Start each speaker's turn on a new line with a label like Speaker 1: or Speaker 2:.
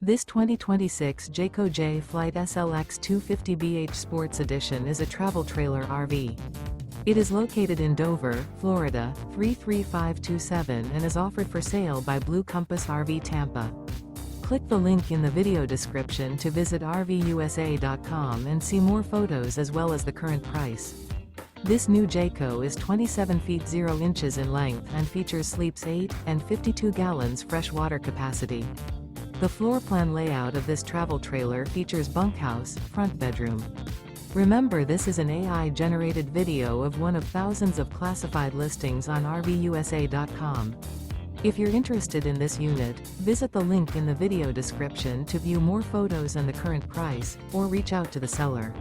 Speaker 1: This 2026 Jayco Jay Flight SLX 250BH Sports Edition is a travel trailer RV. It is located in Dover, Florida, 33527 and is offered for sale by Blue Compass RV Tampa. Click the link in the video description to visit RVUSA.com and see more photos as well as the current price. This new Jayco is 27 feet 0 inches in length and features sleeps 8 and 52 gallons fresh water capacity. The floor plan layout of this travel trailer features bunkhouse, front bedroom. Remember, this is an AI-generated video of one of thousands of classified listings on RVUSA.com. If you're interested in this unit, visit the link in the video description to view more photos and the current price, or reach out to the seller.